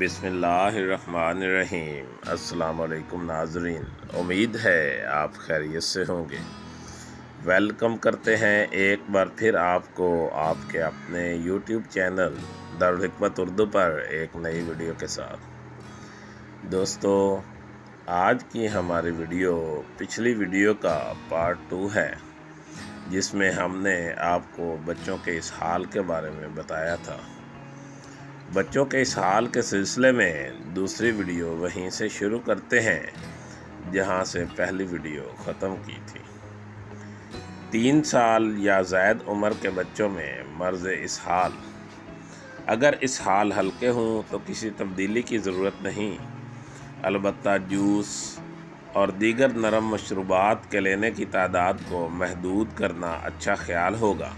बिस्मिल्लाहिर्रहमानिर्रहीम। अस्सलाम वालेकुम नाज़रीन, उम्मीद है आप खैरियत से होंगे। वेलकम करते हैं एक बार फिर आपको आपके अपने यूट्यूब चैनल दारुल हिकमत उर्दू पर एक नई वीडियो के साथ। दोस्तों, आज की हमारी वीडियो पिछली वीडियो का पार्ट 2 है, जिसमें हमने आपको बच्चों के इसहाल के बारे में बताया था। बच्चों के इसहाल के सिलसिले में दूसरी वीडियो वहीं से शुरू करते हैं जहां से पहली वीडियो ख़त्म की थी। 3 साल या ज़ायद उम्र के बच्चों में मर्ज़ इसहाल। अगर इसहाल हल्के हों तो किसी तब्दीली की ज़रूरत नहीं, अलबत्ता जूस और दीगर नरम मशरूबात के लेने की तादाद को महदूद करना अच्छा ख्याल होगा,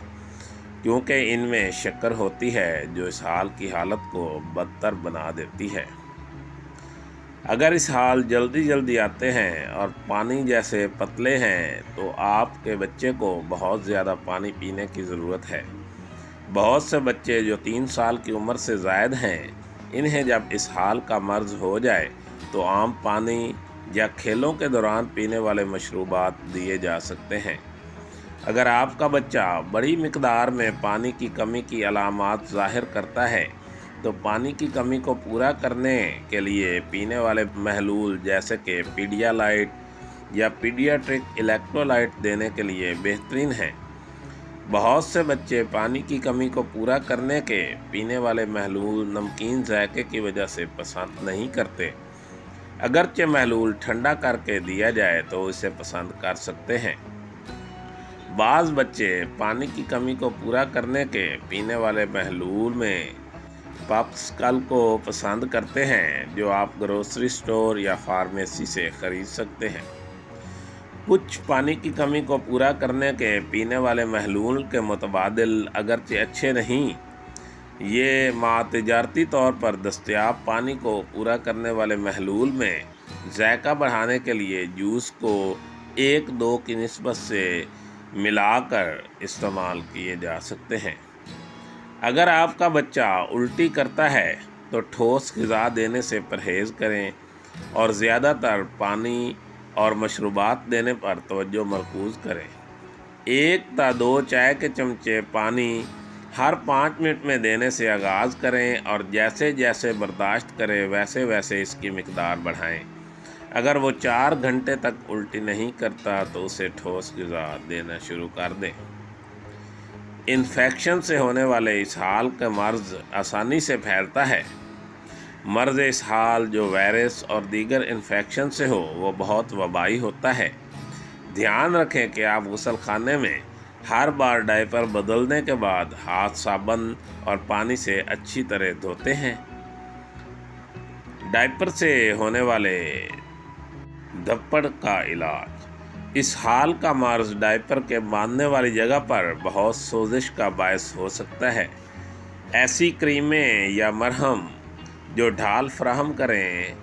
क्योंकि इनमें शक्कर होती है जो इसहाल की हालत को बदतर बना देती है। अगर इसहाल जल्दी आते हैं और पानी जैसे पतले हैं तो आपके बच्चे को बहुत ज़्यादा पानी पीने की ज़रूरत है। बहुत से बच्चे जो 3 साल की उम्र से ज़ायद हैं, इन्हें जब इसहाल का मर्ज़ हो जाए तो आम पानी या खेलों के दौरान पीने वाले मशरूबात दिए जा सकते हैं। अगर आपका बच्चा बड़ी मिकदार में पानी की कमी की अलामात ज़ाहिर करता है तो पानी की कमी को पूरा करने के लिए पीने वाले महलूल जैसे कि पीडियालाइट या पीडियाट्रिक इलेक्ट्रोलाइट देने के लिए बेहतरीन है। बहुत से बच्चे पानी की कमी को पूरा करने के पीने वाले महलूल नमकीन जायके की वजह से पसंद नहीं करते। अगरचे महलूल ठंडा करके दिया जाए तो इसे पसंद कर सकते हैं। बाज़ बच्चे पानी की कमी को पूरा करने के पीने वाले महलूल में पॉप्सिकल को पसंद करते हैं, जो आप ग्रोसरी स्टोर या फार्मेसी से ख़रीद सकते हैं। कुछ पानी की कमी को पूरा करने के पीने वाले महलूल के मुतबादिल अगरचे अच्छे नहीं, ये मातजारती तौर पर दस्तयाब पानी को पूरा करने वाले महलूल में जायका बढ़ाने के लिए जूस को 1-2 की निस्बत से मिलाकर इस्तेमाल किए जा सकते हैं। अगर आपका बच्चा उल्टी करता है तो ठोस ग़िज़ा देने से परहेज़ करें और ज़्यादातर पानी और मशरूबात देने पर तवज्जो मरकूज़ करें। 1-2 चाय के चमचे पानी हर 5 मिनट में देने से आगाज़ करें और जैसे जैसे बर्दाश्त करें वैसे वैसे इसकी मिकदार बढ़ाएं। अगर वो 4 घंटे तक उल्टी नहीं करता तो उसे ठोस ग़िज़ा देना शुरू कर दें। इन्फेक्शन से होने वाले इसहाल का मर्ज़ आसानी से फैलता है। मर्ज़ इसहाल जो वायरस और दीगर इन्फेक्शन से हो वो बहुत वबाई होता है। ध्यान रखें कि आप गुसल खाने में हर बार डायपर बदलने के बाद हाथ साबुन और पानी से अच्छी तरह धोते हैं। डायपर से होने वाले धप्पड़ का इलाज। इसहाल का मर्ज़ डायपर के बांधने वाली जगह पर बहुत सोजिश का बायस हो सकता है। ऐसी क्रीमें या मरहम जो ढाल फराहम करें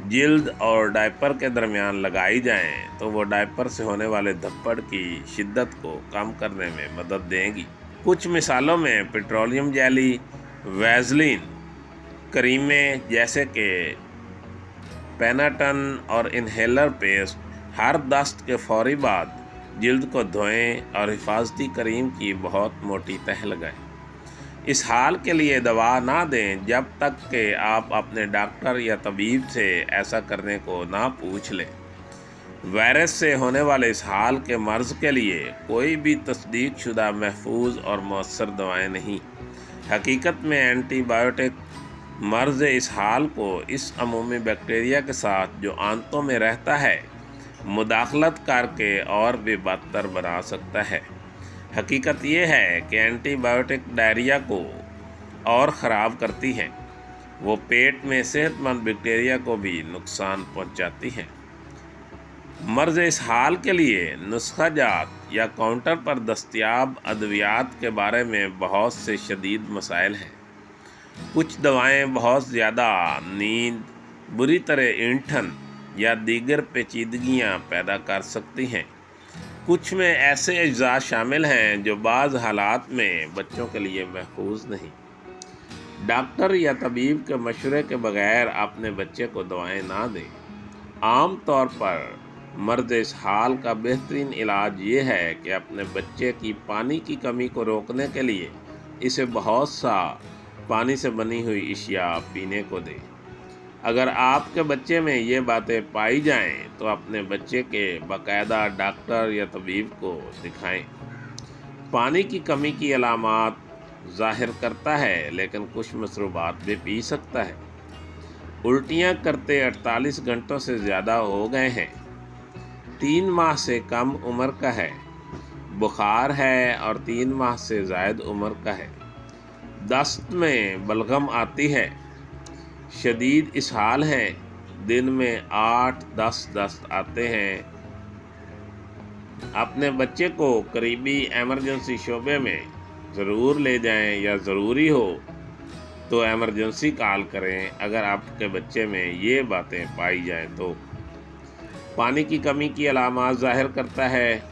जिल्द और डायपर के दरमियान लगाई जाएं तो वो डायपर से होने वाले धप्पड़ की शिद्दत को कम करने में मदद देंगी। कुछ मिसालों में पेट्रोलियम जेली, वैज़लीन, क्रीमें जैसे कि पेनाटन और इन्हेलर पेस्ट हर दस्त के फौरी बाद जिल्द को धोएं और हिफाजती करीम की बहुत मोटी तह लगाएं। इसहाल के लिए दवा ना दें जब तक कि आप अपने डॉक्टर या तबीब से ऐसा करने को ना पूछ लें। वायरस से होने वाले इसहाल के मर्ज़ के लिए कोई भी तस्दीक शुदा महफूज और मौसर दवाएं नहीं। हकीकत में एंटीबायोटिक मर्ज़ इसहाल को इस अमूमी बैक्टीरिया के साथ जो आंतों में रहता है मुदाखलत करके और भी बदतर बना सकता है। हकीकत ये है कि एंटीबायोटिक डायरिया को और ख़राब करती हैं। वो पेट में सेहतमंद बैक्टीरिया को भी नुकसान पहुंचाती हैं। मर्ज़ इसहाल के लिए नुस्खा जात या काउंटर पर दस्तयाब अद्वियात के बारे में बहुत से शदीद मसाइल हैं। कुछ दवाएं बहुत ज़्यादा नींद, बुरी तरह ऐंठन या दीगर पेचीदगियां पैदा कर सकती हैं। कुछ में ऐसे अज्जा शामिल हैं जो बाज़ हालात में बच्चों के लिए महफूज नहीं। डॉक्टर या तबीब के मशवरे के बगैर अपने बच्चे को दवाएं ना दें। आम तौर पर मर्द इसहाल का बेहतरीन इलाज ये है कि अपने बच्चे की पानी की कमी को रोकने के लिए इसे बहुत सा पानी से बनी हुई अशिया पीने को दें। अगर आपके बच्चे में ये बातें पाई जाएं तो अपने बच्चे के बाकायदा डॉक्टर या तबीब को दिखाएं। पानी की कमी की अलामात ज़ाहिर करता है, लेकिन कुछ मशरूबात भी पी सकता है। उल्टियाँ करते 48 घंटों से ज़्यादा हो गए हैं, 3 माह से कम उम्र का है, बुखार है और 3 माह से ज़ायद उम्र का है, दस्त में बलगम आती है, शदीद इसहाल है, दिन में 8-10 दस्त आते हैं। अपने बच्चे को करीबी एमरजेंसी शोबे में ज़रूर ले जाएं या ज़रूरी हो तो एमरजेंसी कॉल करें अगर आपके बच्चे में ये बातें पाई जाएं तो। पानी की कमी की अलामात ज़ाहिर करता है,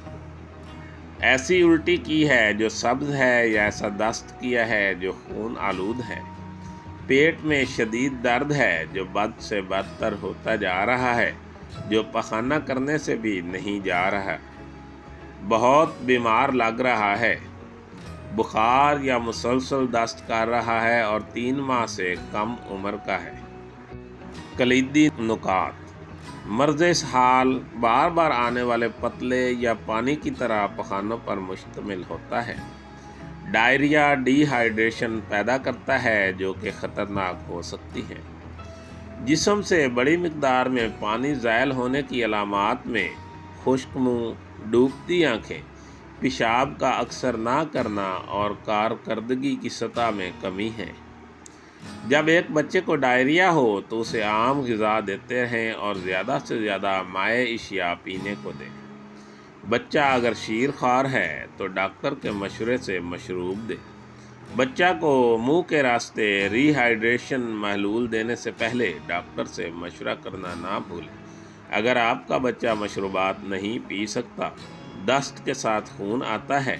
ऐसी उल्टी की है जो सब्ज़ है या ऐसा दस्त किया है जो खून आलूद है, पेट में शदीद दर्द है जो बद से बदतर होता जा रहा है, जो पखाना करने से भी नहीं जा रहा, बहुत बीमार लग रहा है, बुखार या मुसलसल दस्त कर रहा है और 3 माह से कम उम्र का है। कलीदी नुकात: मर्ज़ इसहाल बार बार आने वाले पतले या पानी की तरह पखानों पर मुश्तमिल होता है। डायरिया डिहाइड्रेशन पैदा करता है जो कि ख़तरनाक हो सकती है। जिस्म से बड़ी मिकदार में पानी ज़ायल होने की अलामात में खुश्क मुँह, डूबती आँखें, पेशाब का अक्सर ना करना और कारकर्दगी की सतह में कमी है। जब एक बच्चे को डायरिया हो तो उसे आम ग़िज़ा देते हैं और ज़्यादा से ज़्यादा माए अशिया पीने को दें। बच्चा अगर शीर ख़ार है तो डॉक्टर के मशवरे से मशरूब दें। बच्चा को मुंह के रास्ते रिहाइड्रेशन महलूल देने से पहले डॉक्टर से मशवरा करना ना भूलें। अगर आपका बच्चा मशरूबात नहीं पी सकता, दस्त के साथ खून आता है,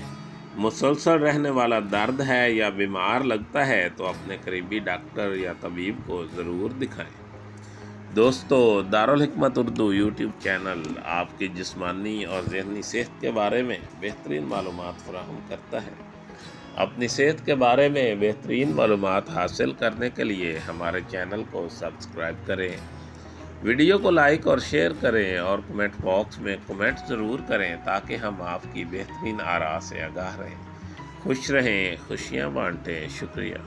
मुसलसल रहने वाला दर्द है या बीमार लगता है तो अपने करीबी डॉक्टर या तबीब को ज़रूर दिखाएं। दोस्तों, दारुल हिकमत उर्दू यूट्यूब चैनल आपकी जिस्मानी और ज़हनी सेहत के बारे में बेहतरीन मालूमात फराहम करता है। अपनी सेहत के बारे में बेहतरीन मालूमात हासिल करने के लिए हमारे चैनल को सब्सक्राइब करें, वीडियो को लाइक और शेयर करें और कमेंट बॉक्स में कमेंट ज़रूर करें ताकि हम आपकी बेहतरीन आरा से आगाह रहें। खुश रहें, खुशियाँ बांटें। शुक्रिया।